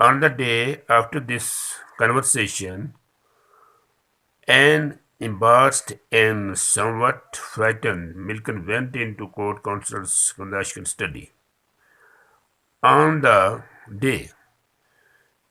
On the day after this conversation, and embarrassed and somewhat frightened, Milton went into court counselor's Kardashian study. On the day,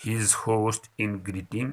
his host in greeting.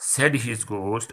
said his host,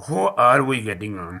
How are we getting on?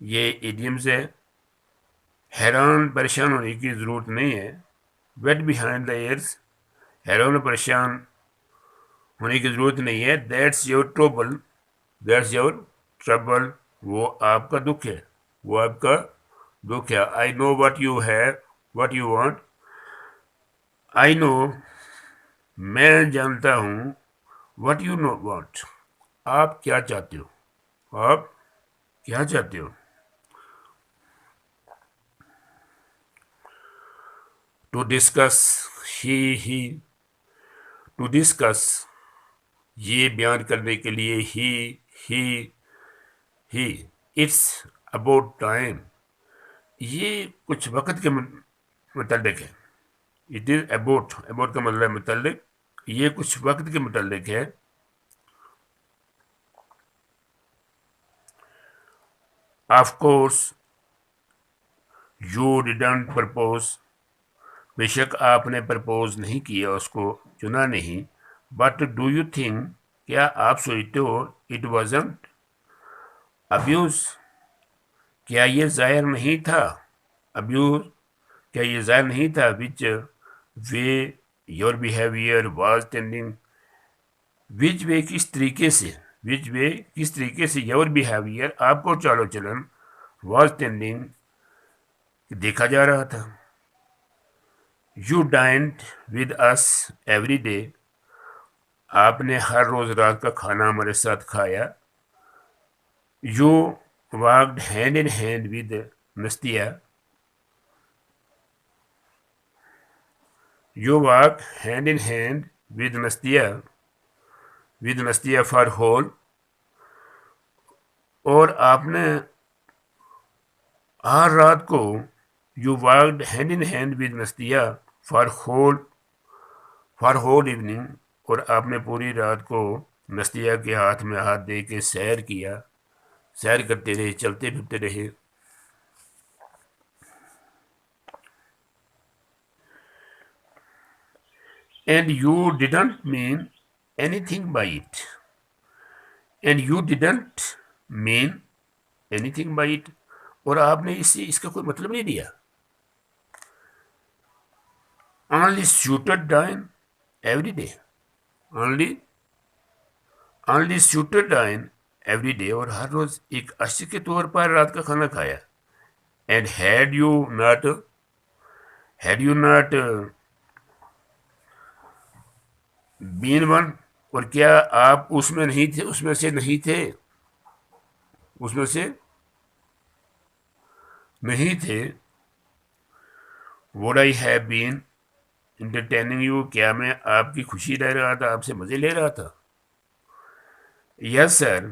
یہ Adams ہے. حیران پریشان ہونے کی ضرورت نہیں ہے. Wet behind the ears. حیران و پریشان ہونے کی ضرورت نہیں ہے. That's your trouble. That's your trouble. وہ آپ کا دکھ ہے. وہ آپ کا دکھ ہے. I know what you have what you want. I know میں جانتا ہوں. What you know want. آپ کیا چاہتے ہو. آپ کیا چاہتے ہو. To discuss. He to discuss. یہ بیان کرنے کے لیے. He it's about time. یہ کچھ وقت کے متعلق ہے. It is about. اباؤٹ کا مطلب ہے متعلق. یہ کچھ وقت کے متعلق ہے. Of course you didn't propose. بے شک آپ نے پرپوز نہیں کیا, اس کو چنا نہیں. But do you think. کیا آپ سوچتے ہو. It wasn't abuse. کیا یہ ظاہر نہیں تھا. ابیوز. کیا یہ ظاہر نہیں تھا. وچ وے یور بیہیویئر واز ٹینڈنگ. وچ وے کس طریقے سے. وچ وے کس طریقے سے. یور بیہیویئر آپ کو چالو چلن. واز ٹینڈنگ دیکھا جا رہا تھا. You dined with us every day. آپ نے ہر روز رات کا کھانا ہمارے ساتھ کھایا. You walked hand in hand with Nastya. You walk hand in hand with Nastya. With Nastya for whole. اور آپ نے ہر رات کو. You walked hand in hand with Nastya for whole evening. اور آپ نے پوری رات کو نستیہ کے ہاتھ میں ہاتھ دے کے سیر کیا. سیر کرتے رہے. چلتے پھرتے رہے. And you didn't mean any thing by it. And you didn't mean any thing by it. اور آپ نے اس کا کوئی مطلب نہیں دیا. only suited dine every day. only suited dine every day. اور ہر روز ایک اشر کے طور پر رات کا کھانا کھایا. and had you not been one. اور کیا آپ اس میں نہیں تھے. اس میں سے نہیں تھے. اس میں سے نہیں تھے. would I have been entertaining you. کیا میں آپ کی خوشی لے رہا تھا. آپ سے مزے لے رہا تھا. یس سر.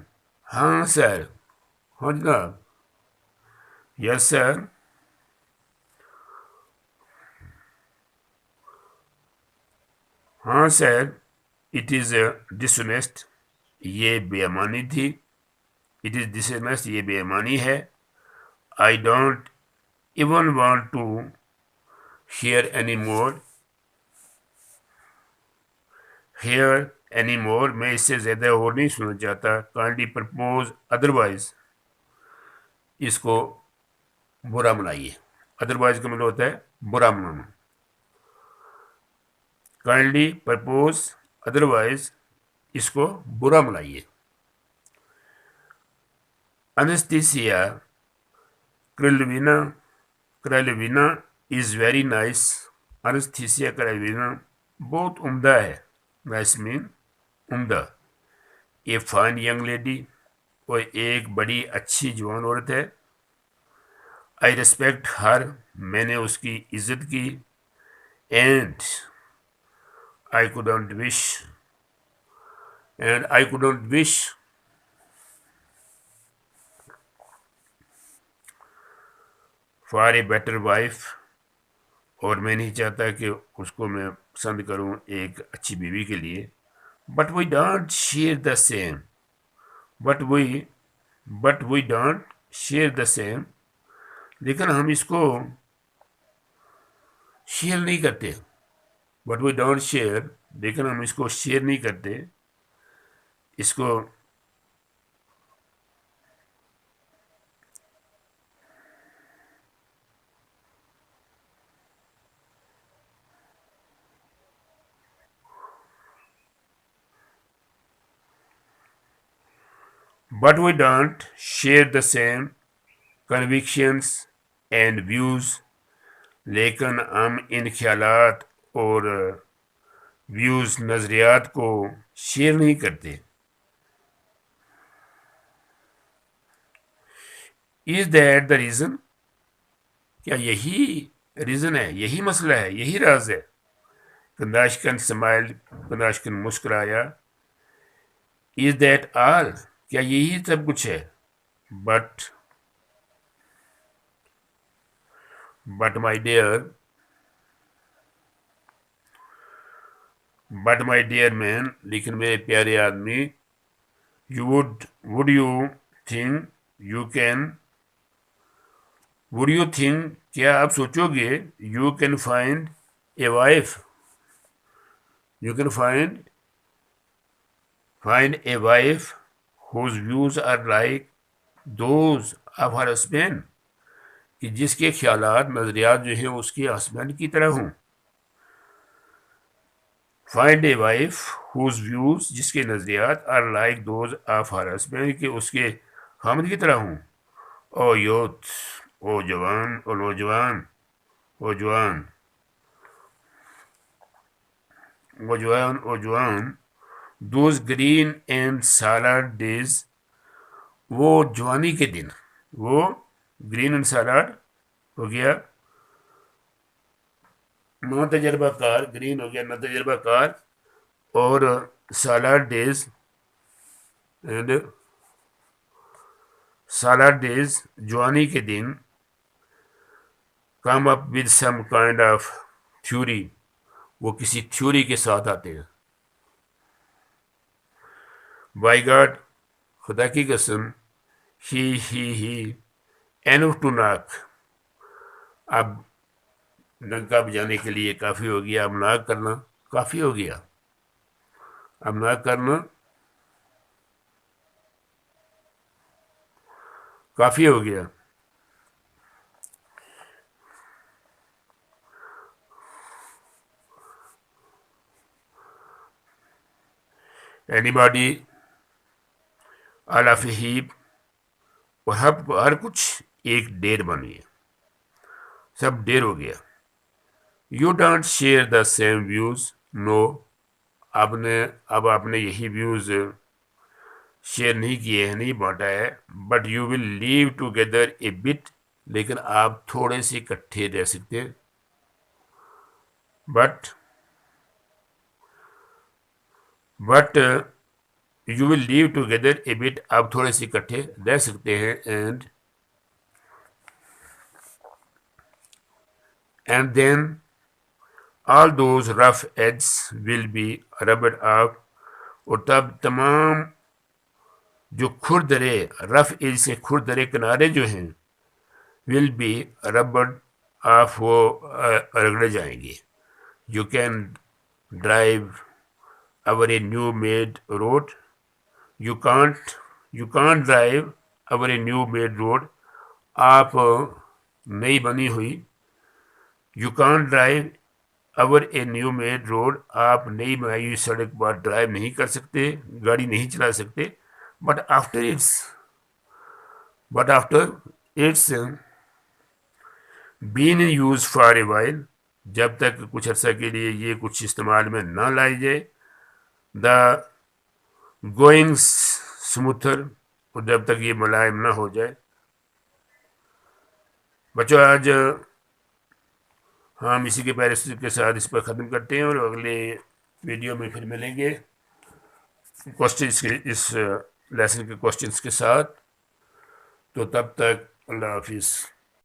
ہاں سر. ہاں جناب. یس سر. ہاں سر. It is dishonest. یہ بے ایمانی تھی. It is dishonest. یہ بے ایمانی ہے. I don't even want to hear any more. Hear any more. میں اس سے زیادہ اور نہیں سننا چاہتا. Kindly propose otherwise. اس کو برا منائیے. ادروائز کا مطلب ہوتا ہے برا منانا. Kindly propose otherwise. اس کو برا منائیے. انستھیسیا کریلوینا از ویری نائس. انستھیسیا کریلوینا بہت عمدہ ہے. نائس مین عمدہ. A fine young lady. اور ایک بڑی اچھی جوان عورت ہے. I respect her. میں نے اس کی عزت کی. And I couldn't wish for a better wife. اور میں نہیں چاہتا کہ اس کو میں پسند کروں ایک اچھی بیوی کے لیے. But we don't share the same. But we don't share the same. لیکن ہم اس کو شیئر نہیں کرتے. But we don't share. لیکن ہم اس کو شیئر نہیں کرتے. اس کو but we don't share the same convictions and views. لیکن ہم ان خیالات اور ویوز نظریات کو شیئر نہیں کرتے. Is that the reason? کیا یہی ریزن ہے، یہی مسئلہ ہے، یہی راز ہے؟ کنداشکن سمائل، کنداشکن مسکرایا. Is that all? کیا یہی سب کچھ ہے؟ بٹ مائی ڈیئر مین، لیکن میرے پیارے آدمی، would you think you can would you think کیا آپ سوچو گے you can find a wife whose views are like those of her husband، کہ جس کے خیالات نظریات جو ہیں اس کے ہسبینڈ کی طرح ہوں. Find a wife whose views، جس کے نظریات are like those of her husband، کہ اس کے خامد کی طرح ہوں. او یوتھ، او جوان، او نوجوان، او جوان، those green and salad days, وہ جوانی کے دن، وہ گرین اینڈ سالڈ ہو گیا نو تجربہ کار، گرین ہو گیا نو تجربہ کار، اور سالڈ ڈیز جوانی کے دن. Come up with some kind of theory, وہ کسی تھیوری کے ساتھ آتے ہیں. بائی گاڈ، خدا کی قسم، ہی اینو ٹو ناک، اب ڈنکا بجانے کے لیے کافی ہو گیا، اب ناک کرنا کافی ہو گیا، اب ناک کرنا کافی ہو گیا. Any body all of a heap, اور ہر کچھ ایک ڈیر بن گیا، سب ڈیر ہو گیا. You don't share the same views, no, اب آپ نے یہی ویوز شیئر نہیں کیے ہیں، نہیں بانٹا ہے. But you will live together a bit, لیکن آپ تھوڑے سے اکٹھے رہ سکتے ہیں. But you will live together a bit, آپ تھوڑے سے اکٹھے رہ سکتے ہیں. And then all those rough edges will be rubbed off، اور تب تمام جو کھردرے، رف ایج سے کھردرے کنارے جو ہیں، will be rubbed off، وہ رگڑے جائیں گے. You can drive over a new made road، you can't drive over a new made road، آپ نئی بنی ہوئی، you can't drive over a new made road، آپ نئی بنائی ہوئی سڑک پر ڈرائیو نہیں کر سکتے، گاڑی نہیں چلا سکتے. But after it's been in use for a while, جب تک کچھ عرصہ کے لیے یہ کچھ استعمال میں نہ لائی جائے. دا گوئنگ سموتھر، اور جب تک یہ ملائم نہ ہو جائے. بچوں، آج ہم اسی کے کے ساتھ اس پر ختم کرتے ہیں، اور اگلے ویڈیو میں پھر ملیں گے کوشچنس کے، اس لیسن کے کوشچنس کے ساتھ. تو تب تک اللہ حافظ.